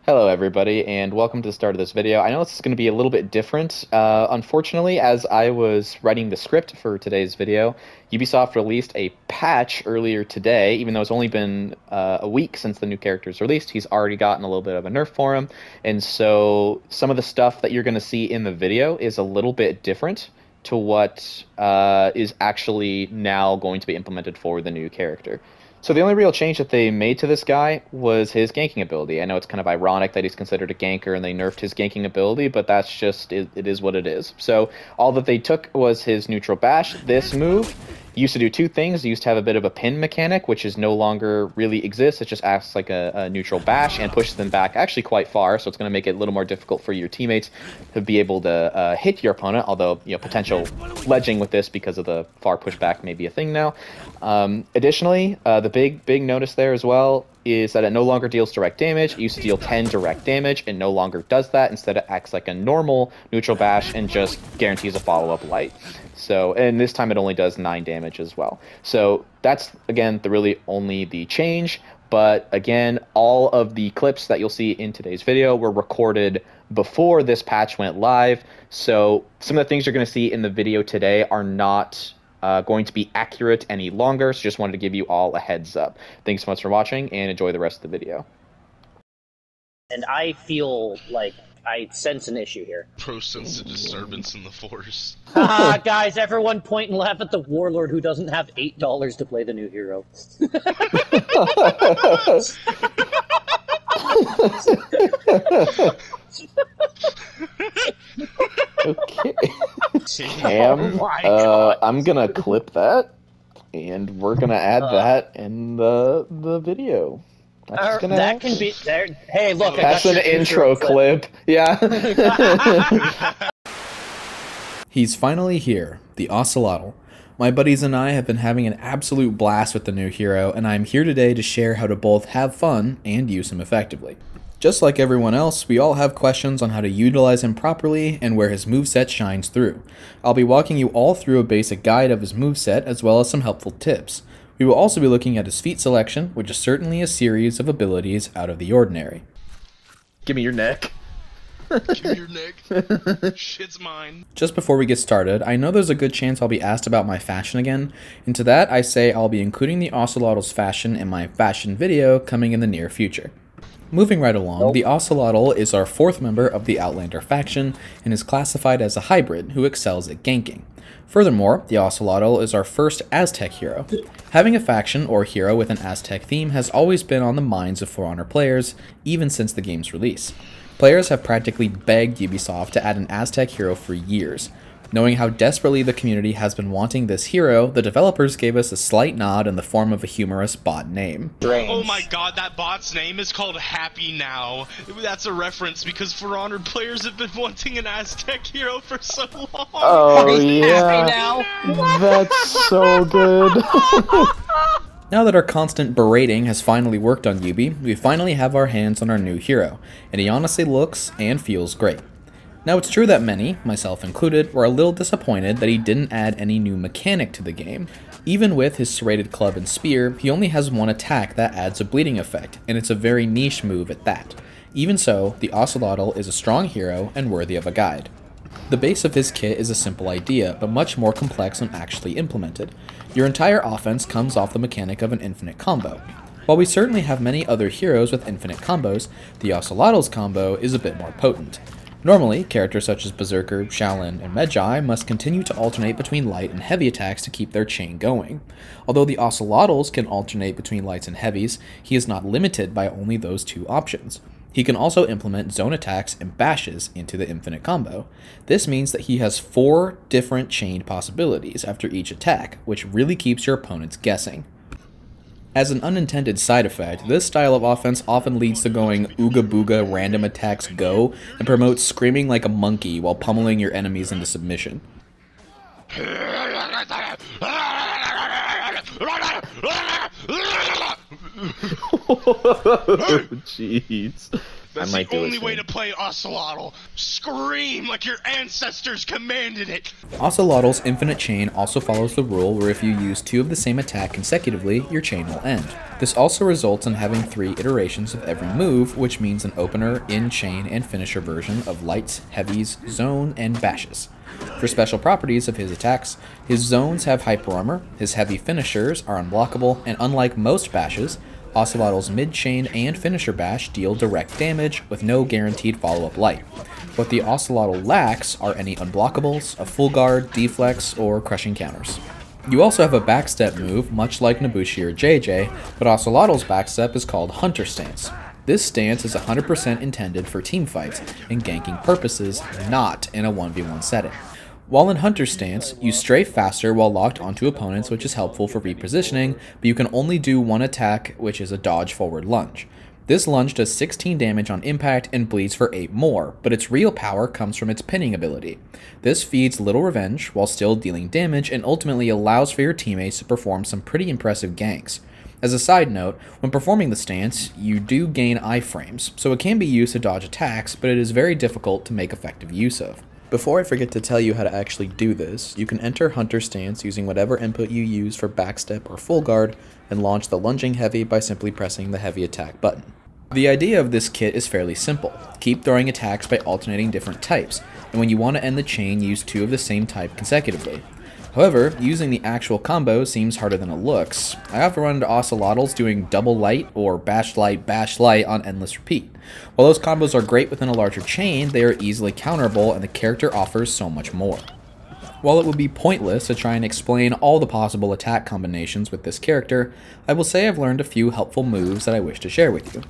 Hello everybody, and welcome to the start of this video. I know this is going to be a little bit different. Unfortunately, as I was writing the script for today's video, Ubisoft released a patch earlier today. Even though it's only been a week since the new character is released, he's already gotten a little bit of a nerf for him. And so some of the stuff that you're going to see in the video is a little bit different to what is actually now going to be implemented for the new character. So the only real change that they made to this guy was his ganking ability. I know it's kind of ironic that he's considered a ganker and they nerfed his ganking ability, but that's just, it is what it is. So all that they took was his neutral bash. This move used to do two things. It used to have a bit of a pin mechanic, which is no longer really exists. It just acts like a neutral bash and pushes them back actually quite far, so it's going to make it a little more difficult for your teammates to be able to hit your opponent, although potential ledging with this because of the far pushback may be a thing now. Additionally, the big notice there as well is that it no longer deals direct damage. It used to deal 10 direct damage. It no longer does that. Instead, it acts like a normal neutral bash and just guarantees a follow-up light. So, and this time it only does 9 damage as well. So that's, again, really only the change. But again, all of the clips that you'll see in today's video were recorded before this patch went live. So some of the things you're going to see in the video today are not going to be accurate any longer, so just wanted to give you all a heads up. Thanks so much for watching, and enjoy the rest of the video. And I feel like I sense an issue here. Pro sense a disturbance in the force. Guys, everyone point and laugh at the warlord who doesn't have $8 to play the new hero. Okay. Cam, I'm gonna clip that, and we're gonna add that in the video. That's gonna that can be there. Hey, look, that's an intro clip. Yeah. He's finally here, the Ocelotl. My buddies and I have been having an absolute blast with the new hero, and I'm here today to share how to both have fun and use him effectively. Just like everyone else, we all have questions on how to utilize him properly and where his moveset shines through. I'll be walking you all through a basic guide of his moveset as well as some helpful tips. We will also be looking at his feat selection, which is certainly a series of abilities out of the ordinary. Give me your neck. Give me your neck. Shit's mine. Just before we get started, I know there's a good chance I'll be asked about my fashion again, and to that I say I'll be including the Ocelotl's fashion in my fashion video coming in the near future. Moving right along, the Ocelotl is our 4th member of the Outlander faction and is classified as a hybrid who excels at ganking. Furthermore, the Ocelotl is our first Aztec hero. Having a faction or hero with an Aztec theme has always been on the minds of For Honor players, even since the game's release. Players have practically begged Ubisoft to add an Aztec hero for years. Knowing how desperately the community has been wanting this hero, the developers gave us a slight nod in the form of a humorous bot name. Oh my god, that bot's name is called Happy Now. That's a reference because For Honor players have been wanting an Aztec hero for so long. Oh yeah, Happy now. That's so good. Now that our constant berating has finally worked on Ubi, we finally have our hands on our new hero, and he honestly looks and feels great. Now it's true that many, myself included, were a little disappointed that he didn't add any new mechanic to the game. Even with his serrated club and spear, he only has one attack that adds a bleeding effect, and it's a very niche move at that. Even so, the Ocelotl is a strong hero and worthy of a guide. The base of his kit is a simple idea, but much more complex when actually implemented. Your entire offense comes off the mechanic of an infinite combo. While we certainly have many other heroes with infinite combos, the Ocelotl's combo is a bit more potent. Normally, characters such as Berserker, Shaolin, and Medjai must continue to alternate between light and heavy attacks to keep their chain going. Although the Ocelotl's can alternate between lights and heavies, he is not limited by only those two options. He can also implement zone attacks and bashes into the infinite combo. This means that he has 4 different chained possibilities after each attack, which really keeps your opponents guessing. As an unintended side effect, this style of offense often leads to going ooga booga random attacks go and promotes screaming like a monkey while pummeling your enemies into submission. Jeez. That's might the do it only way soon. to play Ocelotl. Scream like your ancestors commanded it. Ocelotl's infinite chain also follows the rule where if you use 2 of the same attack consecutively, your chain will end. This also results in having 3 iterations of every move, which means an opener, in-chain, and finisher version of lights, heavies, zone, and bashes. For special properties of his attacks, his zones have hyper armor, his heavy finishers are unblockable, and unlike most bashes, Ocelotl's mid-chain and finisher bash deal direct damage with no guaranteed follow-up light. What the Ocelotl lacks are any unblockables, a full guard, deflex, or crushing counters. You also have a backstep move, much like Nobushi or JJ, but Ocelotl's backstep is called Hunter Stance. This stance is 100% intended for teamfights and ganking purposes, not in a 1v1 setting. While in Hunter Stance, you strafe faster while locked onto opponents, which is helpful for repositioning, but you can only do one attack, which is a dodge forward lunge. This lunge does 16 damage on impact and bleeds for 8 more, but its real power comes from its pinning ability. This feeds little revenge while still dealing damage and ultimately allows for your teammates to perform some pretty impressive ganks. As a side note, when performing the stance, you do gain iframes, so it can be used to dodge attacks, but it is very difficult to make effective use of. Before I forget to tell you how to actually do this, you can enter Hunter Stance using whatever input you use for backstep or full guard, and launch the lunging heavy by simply pressing the heavy attack button. The idea of this kit is fairly simple. Keep throwing attacks by alternating different types, and when you want to end the chain, use 2 of the same type consecutively. However, using the actual combo seems harder than it looks. I often run into Ocelotls doing double light or bash light on endless repeat. While those combos are great within a larger chain, they are easily counterable and the character offers so much more. While it would be pointless to try and explain all the possible attack combinations with this character, I will say I've learned a few helpful moves that I wish to share with you.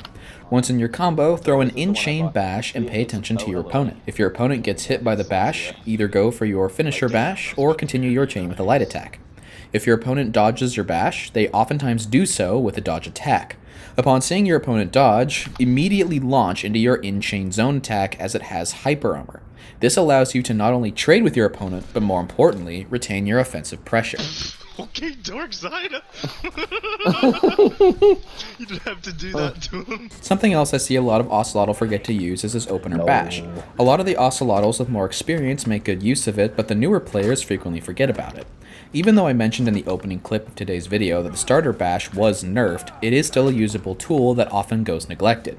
Once in your combo, throw an in-chain bash and pay attention to your opponent. If your opponent gets hit by the bash, either go for your finisher bash or continue your chain with a light attack. If your opponent dodges your bash, they oftentimes do so with a dodge attack. Upon seeing your opponent dodge, immediately launch into your in-chain zone attack as it has hyper armor. This allows you to not only trade with your opponent, but more importantly, retain your offensive pressure. Okay, DarkSide. You didn't have to do that to him. Something else I see a lot of Ocelotl forget to use is his opener bash. A lot of the Ocelotls with more experience make good use of it, but the newer players frequently forget about it. Even though I mentioned in the opening clip of today's video that the starter bash was nerfed, it is still a usable tool that often goes neglected.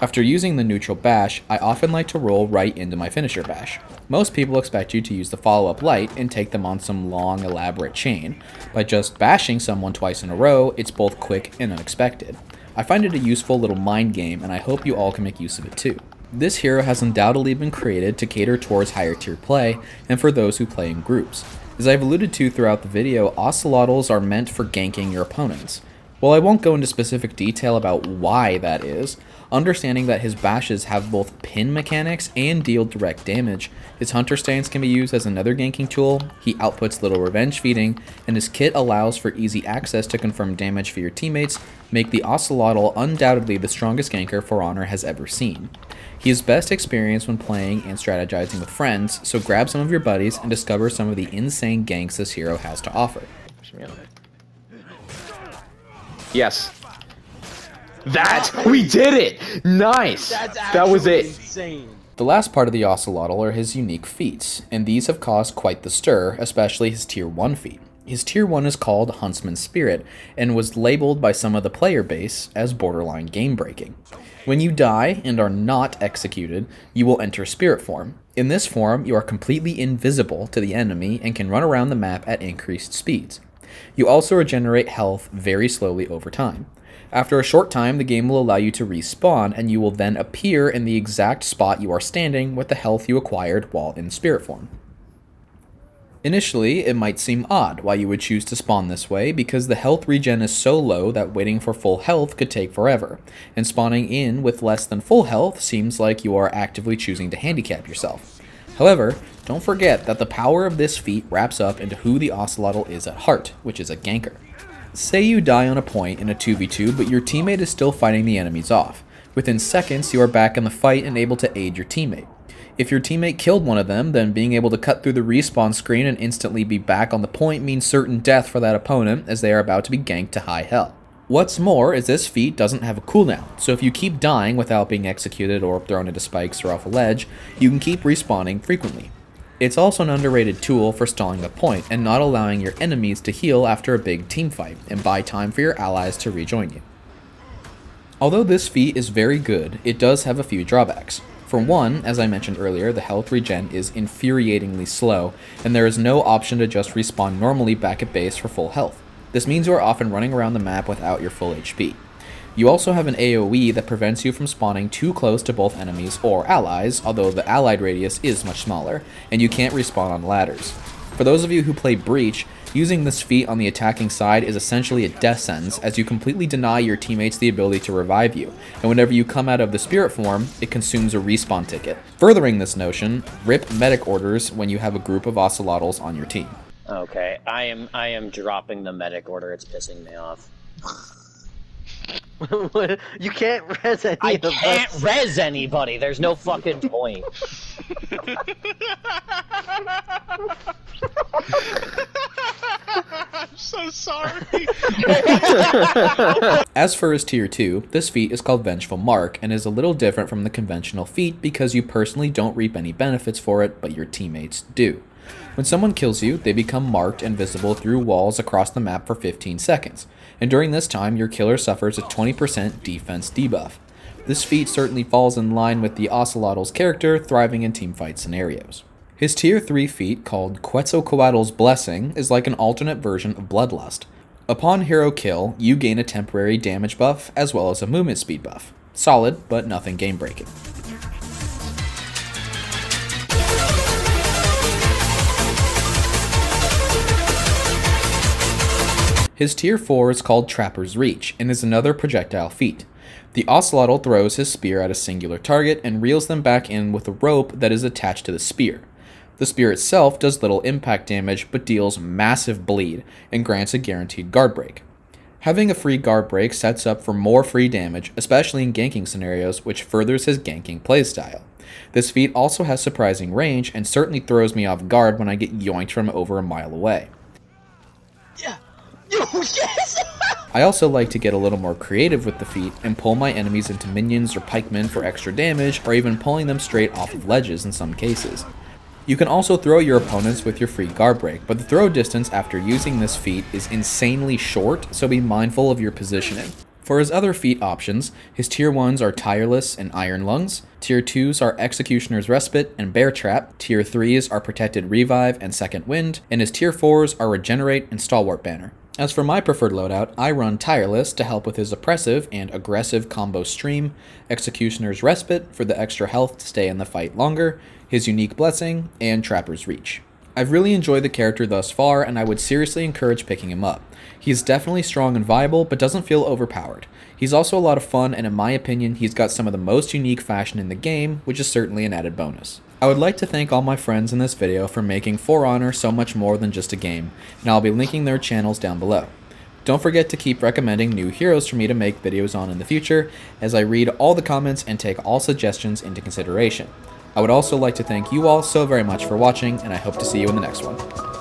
After using the neutral bash, I often like to roll right into my finisher bash. Most people expect you to use the follow-up light and take them on some long, elaborate chain. By just bashing someone twice in a row, it's both quick and unexpected. I find it a useful little mind game, and I hope you all can make use of it too. This hero has undoubtedly been created to cater towards higher tier play, and for those who play in groups. As I've alluded to throughout the video, Ocelotls are meant for ganking your opponents. While I won't go into specific detail about why that is, understanding that his bashes have both pin mechanics and deal direct damage, his Hunter Stance can be used as another ganking tool, he outputs little revenge feeding, and his kit allows for easy access to confirm damage for your teammates, make the Ocelotl undoubtedly the strongest ganker For Honor has ever seen. He is best experienced when playing and strategizing with friends, so grab some of your buddies and discover some of the insane ganks this hero has to offer. Yes. We did it! Nice! That was it. Insane. The last part of the Ocelotl are his unique feats, and these have caused quite the stir, especially his tier 1 feat. His tier 1 is called Huntsman's Spirit, and was labeled by some of the player base as borderline game-breaking. When you die and are not executed, you will enter Spirit form. In this form, you are completely invisible to the enemy and can run around the map at increased speeds. You also regenerate health very slowly over time. After a short time, the game will allow you to respawn, and you will then appear in the exact spot you are standing with the health you acquired while in spirit form. Initially, it might seem odd why you would choose to spawn this way, because the health regen is so low that waiting for full health could take forever, and spawning in with less than full health seems like you are actively choosing to handicap yourself. However, don't forget that the power of this feat wraps up into who the Ocelotl is at heart, which is a ganker. Say you die on a point in a 2v2, but your teammate is still fighting the enemies off. Within seconds, you are back in the fight and able to aid your teammate. If your teammate killed one of them, then being able to cut through the respawn screen and instantly be back on the point means certain death for that opponent, as they are about to be ganked to high hell. What's more is this feat doesn't have a cooldown, so if you keep dying without being executed or thrown into spikes or off a ledge, you can keep respawning frequently. It's also an underrated tool for stalling the point and not allowing your enemies to heal after a big teamfight and buy time for your allies to rejoin you. Although this feat is very good, it does have a few drawbacks. For one, as I mentioned earlier, the health regen is infuriatingly slow, and there is no option to just respawn normally back at base for full health. This means you are often running around the map without your full HP. You also have an AoE that prevents you from spawning too close to both enemies or allies, although the allied radius is much smaller, and you can't respawn on ladders. For those of you who play Breach, using this feat on the attacking side is essentially a death sentence, as you completely deny your teammates the ability to revive you, and whenever you come out of the spirit form, it consumes a respawn ticket. Furthering this notion, rip medic orders when you have a group of Ocelotls on your team. Okay, I am dropping the medic order. It's pissing me off. You can't res any I of us. can't res anybody. There's no fucking point. I'm so sorry. As for his tier 2, this feat is called Vengeful Mark and is a little different from the conventional feat because you personally don't reap any benefits for it, but your teammates do. When someone kills you, they become marked and visible through walls across the map for 15 seconds, and during this time your killer suffers a 20% defense debuff. This feat certainly falls in line with the Ocelotl's character thriving in teamfight scenarios. His tier 3 feat, called Quetzalcoatl's Blessing, is like an alternate version of Bloodlust. Upon hero kill, you gain a temporary damage buff as well as a movement speed buff. Solid, but nothing game breaking. His tier 4 is called Trapper's Reach and is another projectile feat. The Ocelotl throws his spear at a singular target and reels them back in with a rope that is attached to the spear. The spear itself does little impact damage but deals massive bleed and grants a guaranteed guard break. Having a free guard break sets up for more free damage, especially in ganking scenarios, which furthers his ganking playstyle. This feat also has surprising range and certainly throws me off guard when I get yoinked from over a mile away. Yes! I also like to get a little more creative with the feat and pull my enemies into minions or pikemen for extra damage, or even pulling them straight off of ledges in some cases. You can also throw your opponents with your free guard break, but the throw distance after using this feat is insanely short, so be mindful of your positioning. For his other feat options, his tier 1s are Tireless and Iron Lungs, tier 2s are Executioner's Respite and Bear Trap, tier 3s are Protected Revive and Second Wind, and his tier 4s are Regenerate and Stalwart Banner. As for my preferred loadout, I run Tireless to help with his oppressive and aggressive combo stream, Executioner's Respite for the extra health to stay in the fight longer, his unique Blessing, and Trapper's Reach. I've really enjoyed the character thus far, and I would seriously encourage picking him up. He's definitely strong and viable, but doesn't feel overpowered. He's also a lot of fun, and in my opinion, he's got some of the most unique fashion in the game, which is certainly an added bonus. I would like to thank all my friends in this video for making For Honor so much more than just a game, and I'll be linking their channels down below. Don't forget to keep recommending new heroes for me to make videos on in the future, as I read all the comments and take all suggestions into consideration. I would also like to thank you all so very much for watching, and I hope to see you in the next one.